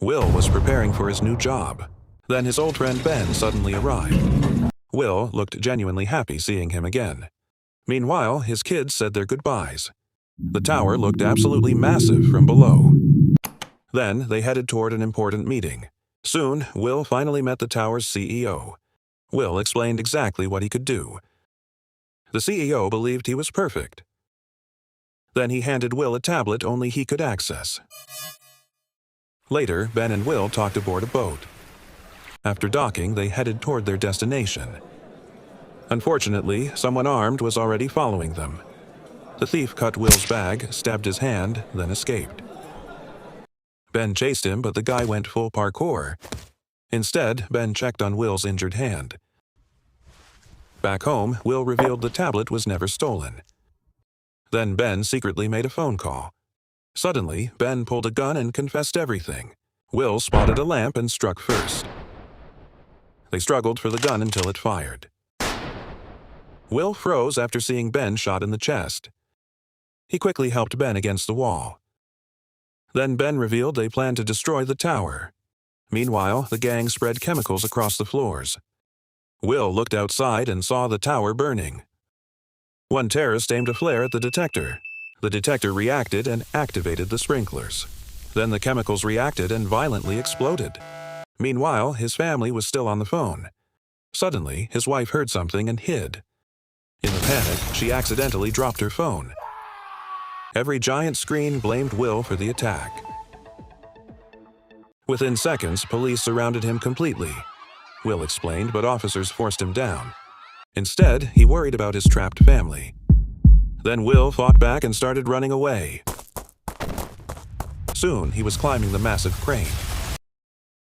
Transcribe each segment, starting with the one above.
Will was preparing for his new job. Then his old friend Ben suddenly arrived. Will looked genuinely happy seeing him again. Meanwhile, his kids said their goodbyes. The tower looked absolutely massive from below. Then they headed toward an important meeting. Soon, Will finally met the tower's CEO. Will explained exactly what he could do. The CEO believed he was perfect. Then he handed Will a tablet only he could access. Later, Ben and Will talked aboard a boat. After docking, they headed toward their destination. Unfortunately, someone armed was already following them. The thief cut Will's bag, stabbed his hand, then escaped. Ben chased him, but the guy went full parkour. Instead, Ben checked on Will's injured hand. Back home, Will revealed the tablet was never stolen. Then Ben secretly made a phone call. Suddenly, Ben pulled a gun and confessed everything. Will spotted a lamp and struck first. They struggled for the gun until it fired. Will froze after seeing Ben shot in the chest. He quickly helped Ben against the wall. Then Ben revealed they planned to destroy the tower. Meanwhile, the gang spread chemicals across the floors. Will looked outside and saw the tower burning. One terrorist aimed a flare at the detector. The detector reacted and activated the sprinklers. Then the chemicals reacted and violently exploded. Meanwhile, his family was still on the phone. Suddenly, his wife heard something and hid. In the panic, she accidentally dropped her phone. Every giant screen blamed Will for the attack. Within seconds, police surrounded him completely. Will explained, but officers forced him down. Instead, he worried about his trapped family. Then Will fought back and started running away. Soon, he was climbing the massive crane.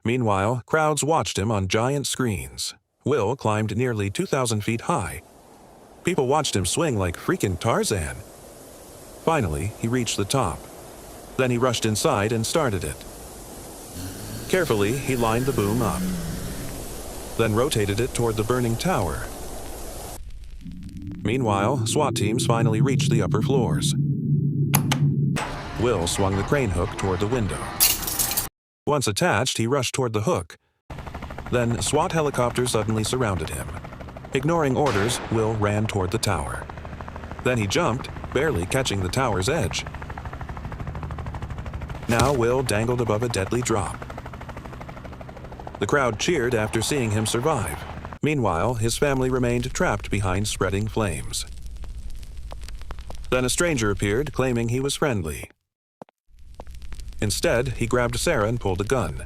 Meanwhile, crowds watched him on giant screens. Will climbed nearly 2,000 feet high. People watched him swing like freaking Tarzan. Finally, he reached the top. Then he rushed inside and started it. Carefully, he lined the boom up. Then rotated it toward the burning tower. Meanwhile, SWAT teams finally reached the upper floors. Will swung the crane hook toward the window. Once attached, he rushed toward the hook. Then SWAT helicopters suddenly surrounded him. Ignoring orders, Will ran toward the tower. Then he jumped, barely catching the tower's edge. Now Will dangled above a deadly drop. The crowd cheered after seeing him survive. Meanwhile, his family remained trapped behind spreading flames. Then a stranger appeared, claiming he was friendly. Instead, he grabbed Sarah and pulled a gun.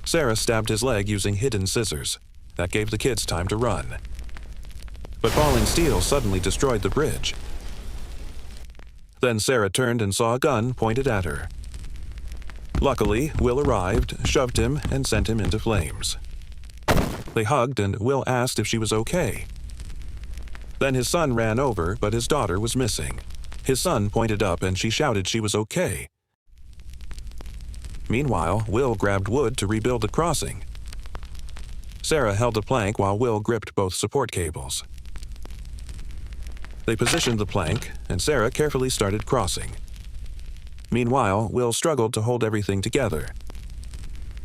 Sarah stabbed his leg using hidden scissors. That gave the kids time to run. But falling steel suddenly destroyed the bridge. Then Sarah turned and saw a gun pointed at her. Luckily, Will arrived, shoved him, and sent him into flames. They hugged, and Will asked if she was okay. Then his son ran over, but his daughter was missing. His son pointed up, and she shouted she was okay. Meanwhile, Will grabbed wood to rebuild the crossing. Sarah held a plank while Will gripped both support cables. They positioned the plank, and Sarah carefully started crossing. Meanwhile, Will struggled to hold everything together.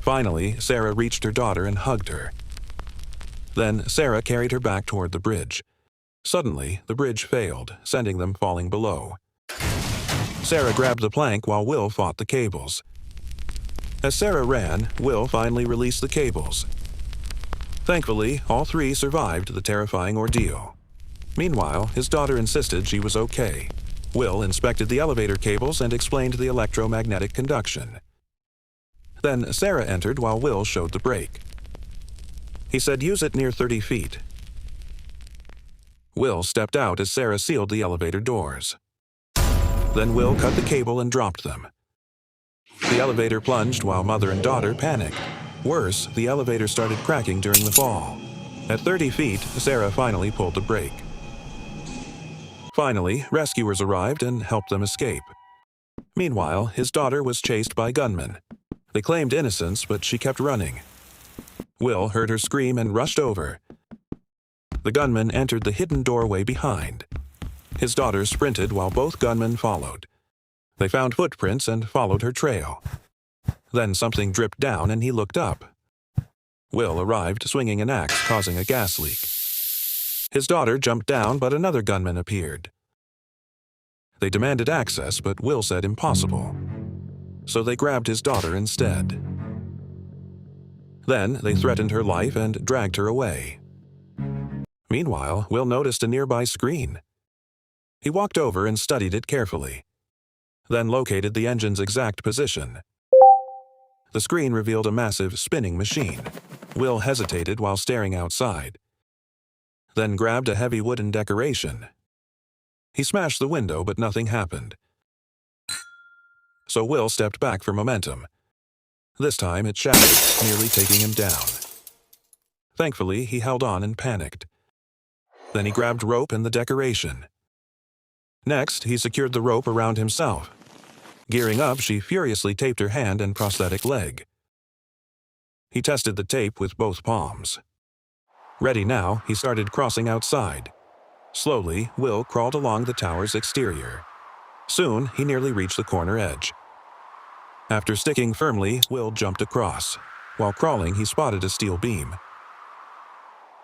Finally, Sarah reached her daughter and hugged her. Then Sarah carried her back toward the bridge. Suddenly, the bridge failed, sending them falling below. Sarah grabbed the plank while Will fought the cables. As Sarah ran, Will finally released the cables. Thankfully, all three survived the terrifying ordeal. Meanwhile, his daughter insisted she was okay. Will inspected the elevator cables and explained the electromagnetic conduction. Then Sarah entered while Will showed the brake. He said use it near 30 feet. Will stepped out as Sarah sealed the elevator doors. Then Will cut the cable and dropped them. The elevator plunged while mother and daughter panicked. Worse, the elevator started cracking during the fall. At 30 feet, Sarah finally pulled the brake. Finally, rescuers arrived and helped them escape. Meanwhile, his daughter was chased by gunmen. They claimed innocence, but she kept running. Will heard her scream and rushed over. The gunman entered the hidden doorway behind. His daughter sprinted while both gunmen followed. They found footprints and followed her trail. Then something dripped down and he looked up. Will arrived swinging an axe, causing a gas leak. His daughter jumped down, but another gunman appeared. They demanded access, but Will said impossible. So they grabbed his daughter instead. Then they threatened her life and dragged her away. Meanwhile, Will noticed a nearby screen. He walked over and studied it carefully, then located the engine's exact position. The screen revealed a massive spinning machine. Will hesitated while staring outside, then grabbed a heavy wooden decoration. He smashed the window, but nothing happened. So Will stepped back for momentum. This time it shattered, nearly taking him down. Thankfully, he held on and panicked. Then he grabbed rope and the decoration. Next, he secured the rope around himself. Gearing up, she furiously taped her hand and prosthetic leg. He tested the tape with both palms. Ready now, he started crossing outside. Slowly, Will crawled along the tower's exterior. Soon, he nearly reached the corner edge. After sticking firmly, Will jumped across. While crawling, he spotted a steel beam.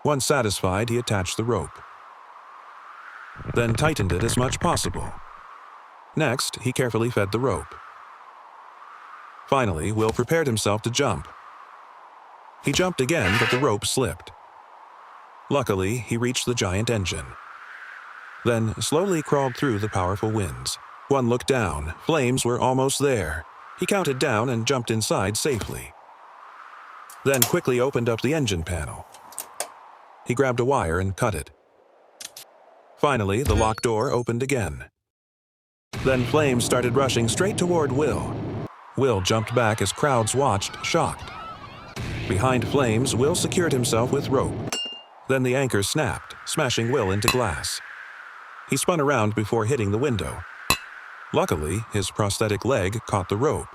Once satisfied, he attached the rope, then tightened it as much possible. Next, he carefully fed the rope. Finally, Will prepared himself to jump. He jumped again, but the rope slipped. Luckily, he reached the giant engine, then slowly crawled through the powerful winds. One look down, flames were almost there. He counted down and jumped inside safely. Then quickly opened up the engine panel. He grabbed a wire and cut it. Finally, the locked door opened again. Then flames started rushing straight toward Will. Will jumped back as crowds watched, shocked. Behind flames, Will secured himself with rope. Then the anchor snapped, smashing Will into glass. He spun around before hitting the window. Luckily, his prosthetic leg caught the rope.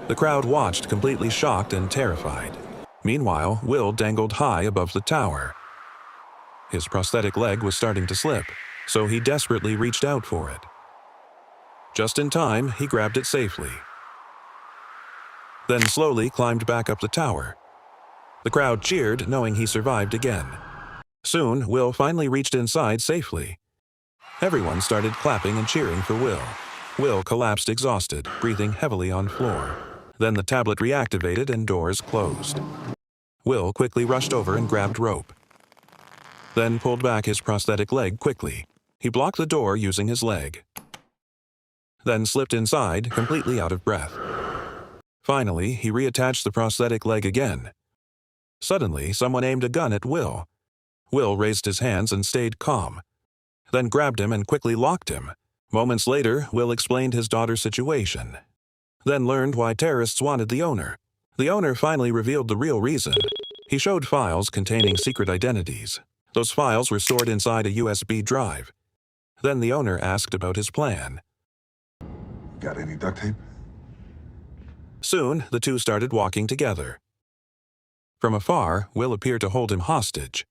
The crowd watched, completely shocked and terrified. Meanwhile, Will dangled high above the tower. His prosthetic leg was starting to slip, so he desperately reached out for it. Just in time, he grabbed it safely, then slowly climbed back up the tower. The crowd cheered, knowing he survived again. Soon, Will finally reached inside safely. Everyone started clapping and cheering for Will. Will collapsed exhausted, breathing heavily on floor. Then the tablet reactivated and doors closed. Will quickly rushed over and grabbed rope, then pulled back his prosthetic leg quickly. He blocked the door using his leg, then slipped inside, completely out of breath. Finally, he reattached the prosthetic leg again. Suddenly, someone aimed a gun at Will. Will raised his hands and stayed calm, then grabbed him and quickly locked him. Moments later, Will explained his daughter's situation, then learned why terrorists wanted the owner. The owner finally revealed the real reason. He showed files containing secret identities. Those files were stored inside a USB drive. Then the owner asked about his plan. Got any duct tape? Soon, the two started walking together. From afar, Will appeared to hold him hostage.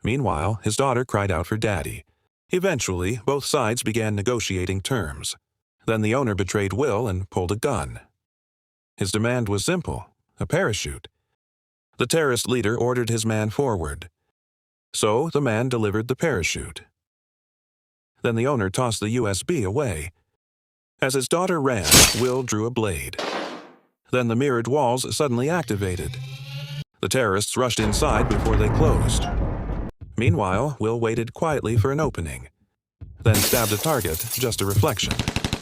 Meanwhile, his daughter cried out for Daddy. Eventually, both sides began negotiating terms. Then the owner betrayed Will and pulled a gun. His demand was simple: a parachute. The terrorist leader ordered his man forward. So the man delivered the parachute. Then the owner tossed the USB away. As his daughter ran, Will drew a blade. Then the mirrored walls suddenly activated. The terrorists rushed inside before they closed. Meanwhile, Will waited quietly for an opening, then stabbed a target, just a reflection.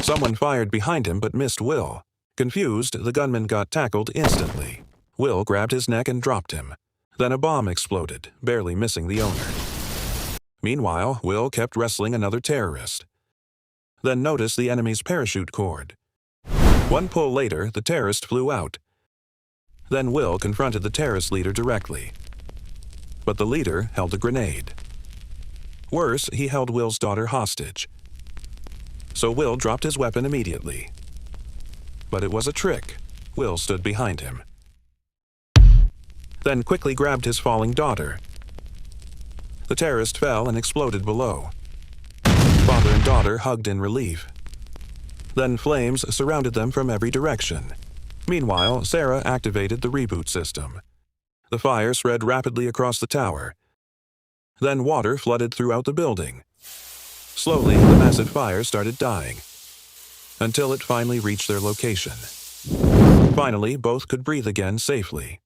Someone fired behind him but missed Will. Confused, the gunman got tackled instantly. Will grabbed his neck and dropped him. Then a bomb exploded, barely missing the owner. Meanwhile, Will kept wrestling another terrorist, then noticed the enemy's parachute cord. One pull later, the terrorist flew out. Then Will confronted the terrorist leader directly, but the leader held a grenade. Worse, he held Will's daughter hostage. So Will dropped his weapon immediately. But it was a trick. Will stood behind him, then quickly grabbed his falling daughter. The terrorist fell and exploded below. Father and daughter hugged in relief. Then flames surrounded them from every direction. Meanwhile, Sarah activated the reboot system. The fire spread rapidly across the tower. Then water flooded throughout the building. Slowly, the massive fire started dying, until it finally reached their location. Finally, both could breathe again safely.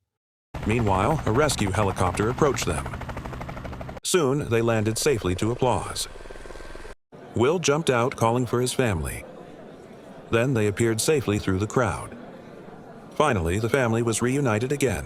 Meanwhile, a rescue helicopter approached them. Soon, they landed safely to applause. Will jumped out, calling for his family. Then they appeared safely through the crowd. Finally, the family was reunited again.